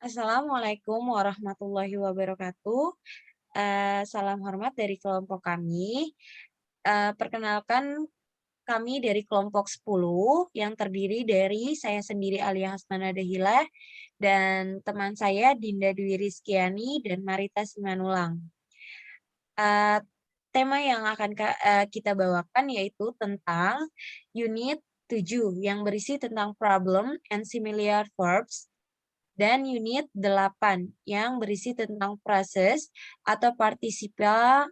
Assalamualaikum warahmatullahi wabarakatuh. Salam hormat dari kelompok kami. Perkenalkan, kami dari kelompok 10 yang terdiri dari saya sendiri Alia Hasmana Dahilah dan teman saya Dinda Dwi Rizkiani dan Marita Simanulang. Eh, Tema yang akan kita bawakan yaitu tentang unit 7 yang berisi tentang problem and similar verbs dan unit 8 yang berisi tentang proses atau participial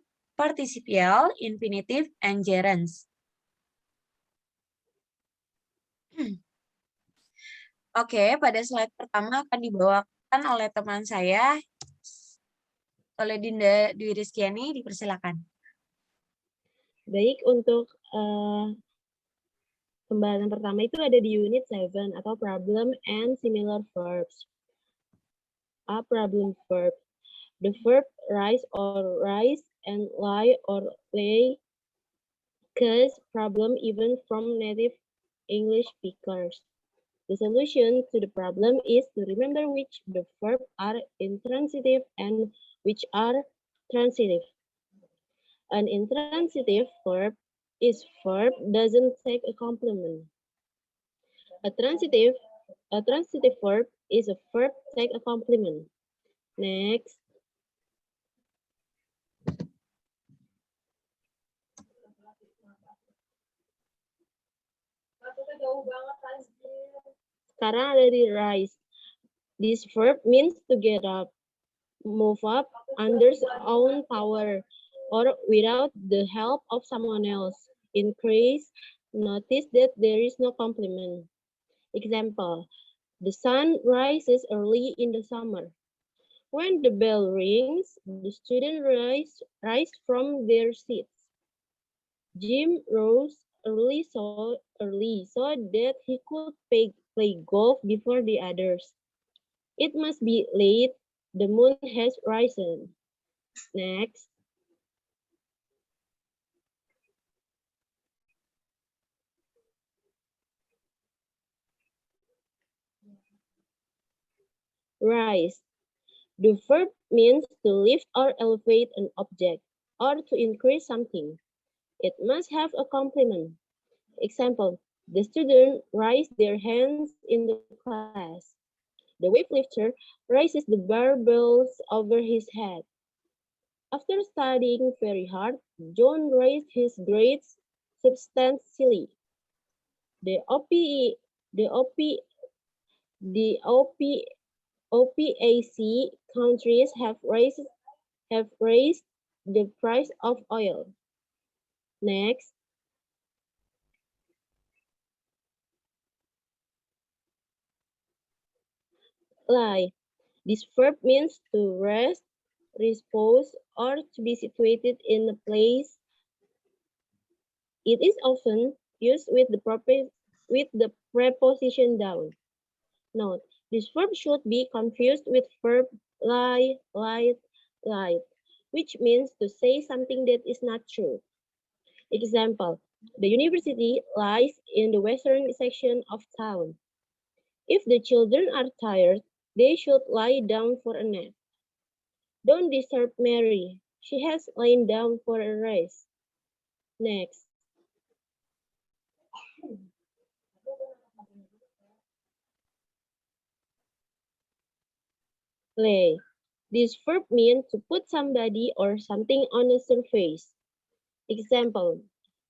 infinitive and gerunds. Oke, pada slide pertama akan dibawakan oleh teman saya, oleh Dinda Dwi Rizkiani, dipersilakan. Baik, untuk pembahasan pertama itu ada di unit 7 atau problem and similar verbs. A problem verb. The verb rise and lie or lay cause problem even from native English speakers. The solution to the problem is to remember which the verb are intransitive and which are transitive. An intransitive verb is verb doesn't take a complement. A transitive verb is a verb take a complement. Next. Sekarang ada di rise. This verb means to get up, move up under own power, or without the help of someone else. Increase, notice that there is no complement. Example, the sun rises early in the summer. When the bell rings, the students rise from their seats. Jim rose early so that he could play golf before the others. It must be late. The moon has risen. Next. Rise. The verb means to lift or elevate an object or to increase something. It must have a complement. Example, the students raise their hands in the class. The weightlifter raises the barbells over his head. After studying very hard, John raised his grades substantially. The OPAC countries have raised the price of oil. Next. Lie. This verb means to rest, repose, or to be situated in a place. It is often used with the preposition down. Note, this verb should be confused with verb lie, lied, lied, which means to say something that is not true. Example, the university lies in the western section of town. If the children are tired, they should lie down for a nap. Don't disturb Mary. She has lain down for a rest. Next. Lay. This verb means to put somebody or something on a surface. Example,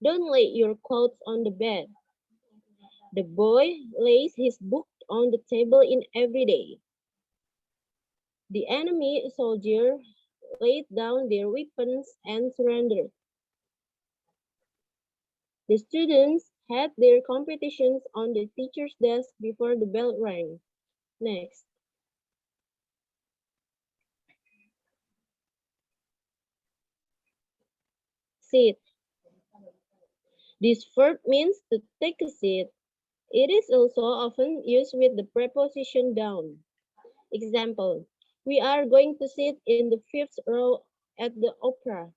don't lay your clothes on the bed. The boy lays his book on the table in every day. The enemy soldier laid down their weapons and surrendered. The students had their competitions on the teacher's desk before the bell rang. Next. Sit. This verb means to take a seat. It is also often used with the preposition down. Example, we are going to sit in the 5th row at the opera.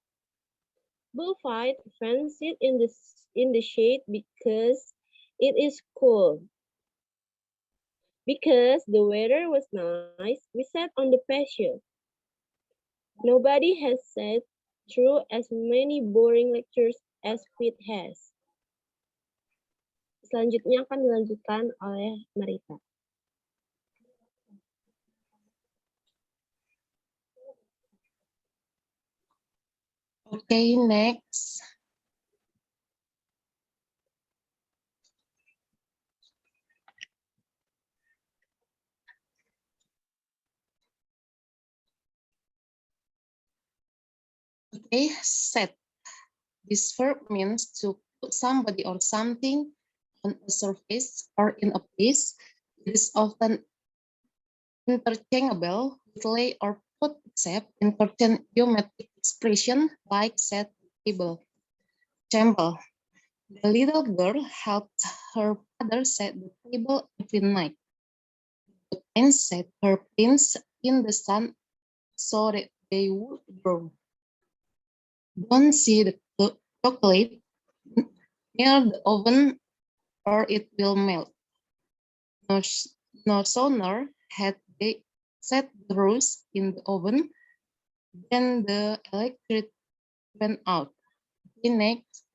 Bullfight fans sit in the shade because it is cool. Because the weather was nice, we sat on the patio. Nobody has sat through as many boring lectures as Pete has. Selanjutnya akan dilanjutkan oleh Marita. Okay, next. Okay, set. This verb means to put somebody or something on a surface or in a place. It is often interchangeable with lay or put, except in certain geometric expression like set table. Example, the little girl helped her father set the table every night. The pen set her pins in the sun so that they would grow. Don't see the chocolate near the oven or it will melt. No, no sooner had they set the roast in the oven than the electric went out. Okay, next.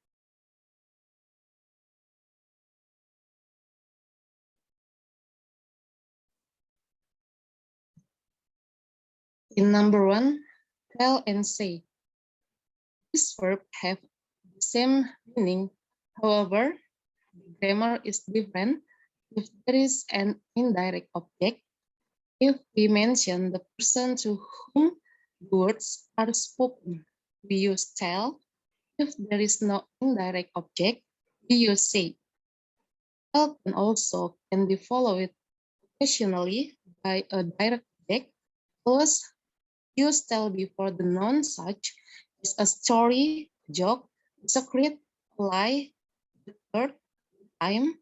In number one, tell and say. This verb have the same meaning. However, the grammar is different. If there is an indirect object, if we mention the person to whom the words are spoken, we use tell. If there is no indirect object, we use say. Tell can be followed occasionally by a direct object. Plus, use tell before the noun such as a story, joke, secret, lie, the third time,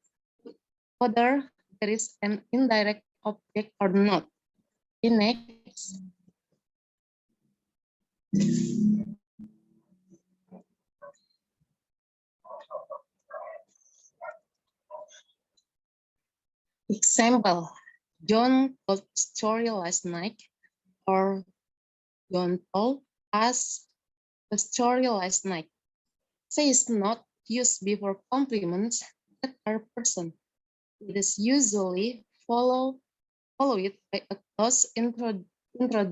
whether there is an indirect object or not. Okay, next. Example, John told a story last night, or John told us a story last night. Say is not used before compliments that are person. It is usually followed by a close introduction by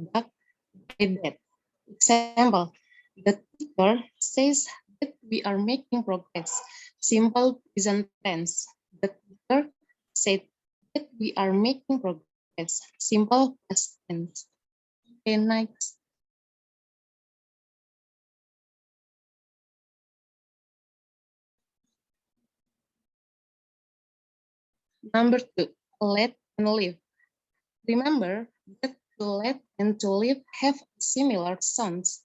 that. Example, the teacher says that we are making progress. Simple present tense. The teacher said that we are making progress. Simple past tense. Okay, next. Number two, let and live. Remember that to let and to live have similar sounds,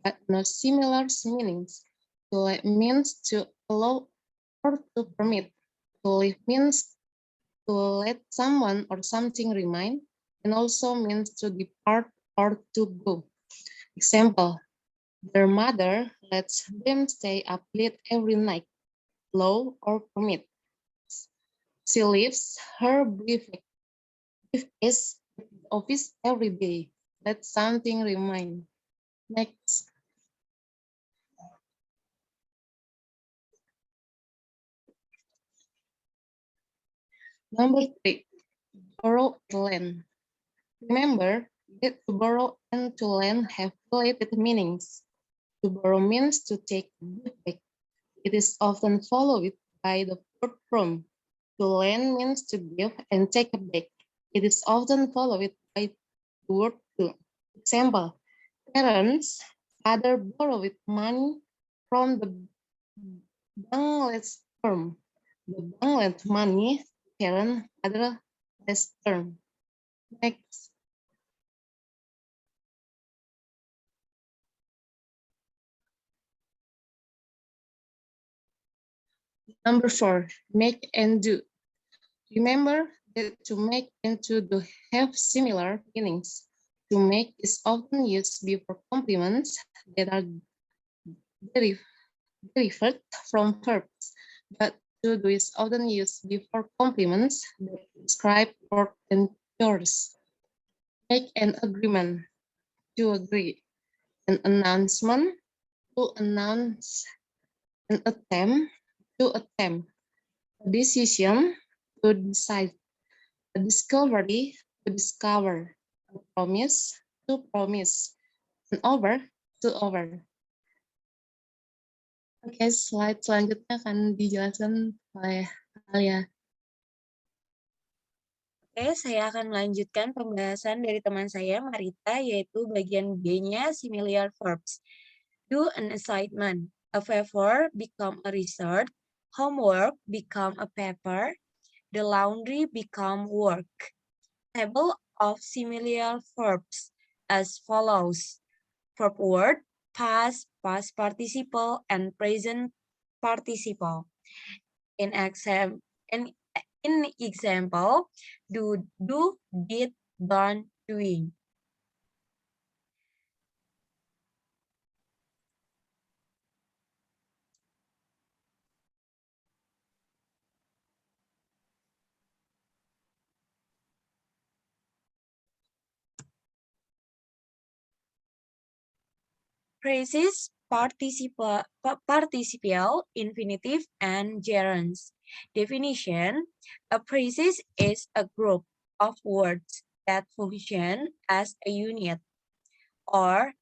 but no similar meanings. To let means to allow or to permit. To live means to let someone or something remain, and also means to depart or to go. Example, their mother lets them stay up late every night, allow or permit. She leaves her briefcase at the office every day. Let something remain. Next. Number three, borrow land. Remember that to borrow and to lend have related meanings. To borrow means to take back. It is often followed by the verb from. To lend means to give and take back. It is often followed by the verb to. Example, parents, father borrowed money from the bank last term. The bank lent money, parent, father last term. Next. Number four, make and do. Remember that to make and to do have similar meanings. To make is often used before complements that are derived from verbs, but To do is often used before compliments that describe work and chores. Make an agreement, to agree. An announcement, to announce. An attempt, to attempt. A decision, to decide. A discovery, to discover. A promise, to promise. An over, to over. Oke, slide selanjutnya akan dijelaskan oleh Alia. Oke, saya akan melanjutkan pembahasan dari teman saya, Marita, yaitu bagian B-nya, similar verbs. Do an assignment, a favor become a result, homework become a paper, the laundry become work. Table of similar verbs as follows. Verb word, past, past participle, and present participle. In example, do, did, done, doing. Phrases, participial, infinitive, and gerunds. Definition: a phrase is a group of words that function as a unit or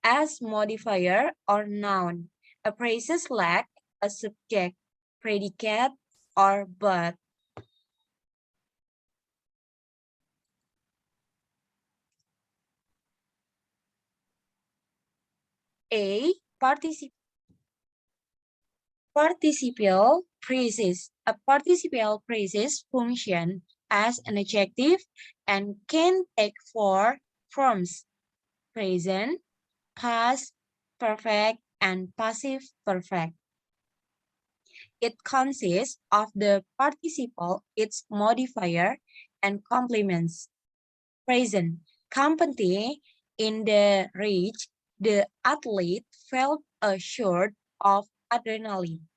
as modifier or noun. A phrase lack a subject, predicate, or but. A participial phrases. A participial phrases function as an adjective and can take four forms: present, past, perfect, and passive perfect. It consists of the participle, its modifier, and complements. Present, company in the race, the athlete felt a short of adrenaline.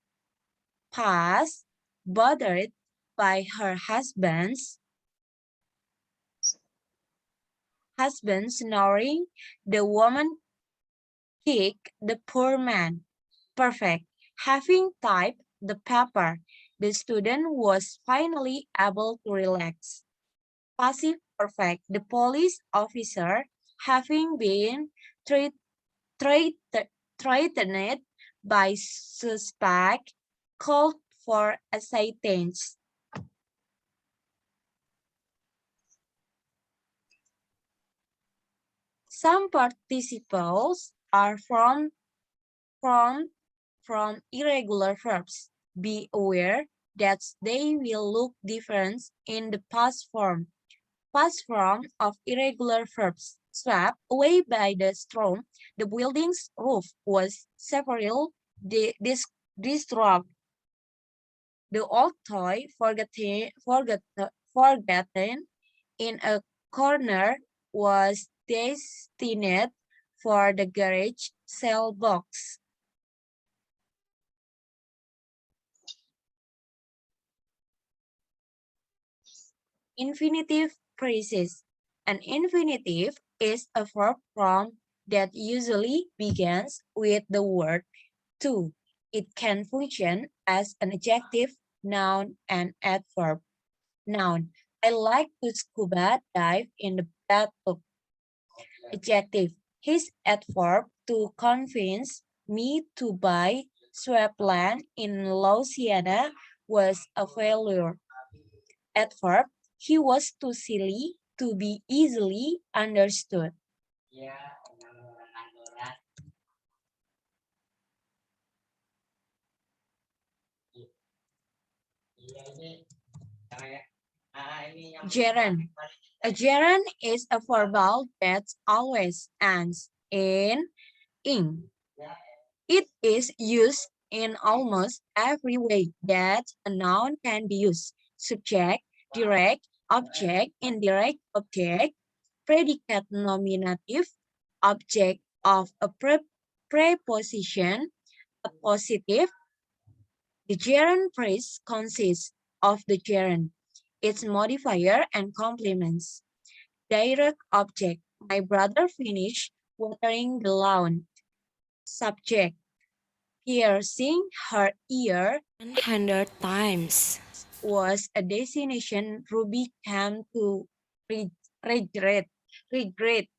Past, bothered by her husband snoring, the woman kicked the poor man. Perfect. Having typed the paper, the student was finally able to relax. Passive perfect. The police officer, having been threat- threatened by suspect, called for assistance. Some participles are from irregular verbs. Be aware that they will look different in the past form. Past form of irregular verbs. Swept away by the storm, the building's roof was severely destroyed. The old toy forgotten in a corner was destined for the garage sale box. Infinitive phrases. An infinitive is a verb form that usually begins with the word to. It can function as an adjective, noun, and adverb. Noun. I like to scuba dive in the bathtub. Adjective. His adverb to convince me to buy swampland in Louisiana was a failure. Adverb. He was too silly to be easily understood. Gerund. A gerund is a verbal that always ends in ing. It is used in almost every way that a noun can be used. Subject, direct, object, indirect object, predicate nominative, object of a preposition, a positive, The gerund phrase consists of the gerund, its modifier, and complements. Direct object. My brother finished watering the lawn. Subject. Piercing her ear 100 times. was a destination Ruby came to regret. Regret.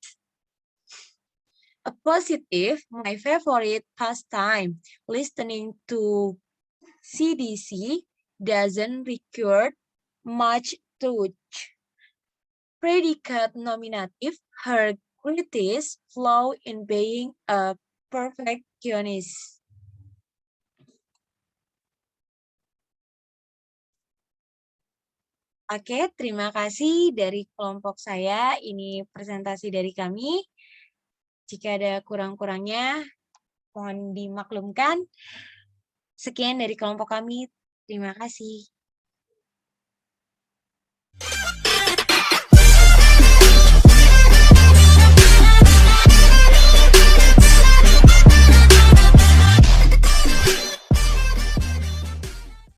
A positive, my favorite pastime, listening to CDC doesn't require much touch. Predicate nominative, her greatest flaw in being a perfectionist. Oke, terima kasih dari kelompok saya. Ini presentasi dari kami. Jika ada kurang-kurangnya, mohon dimaklumkan. Sekian dari kelompok kami. Terima kasih.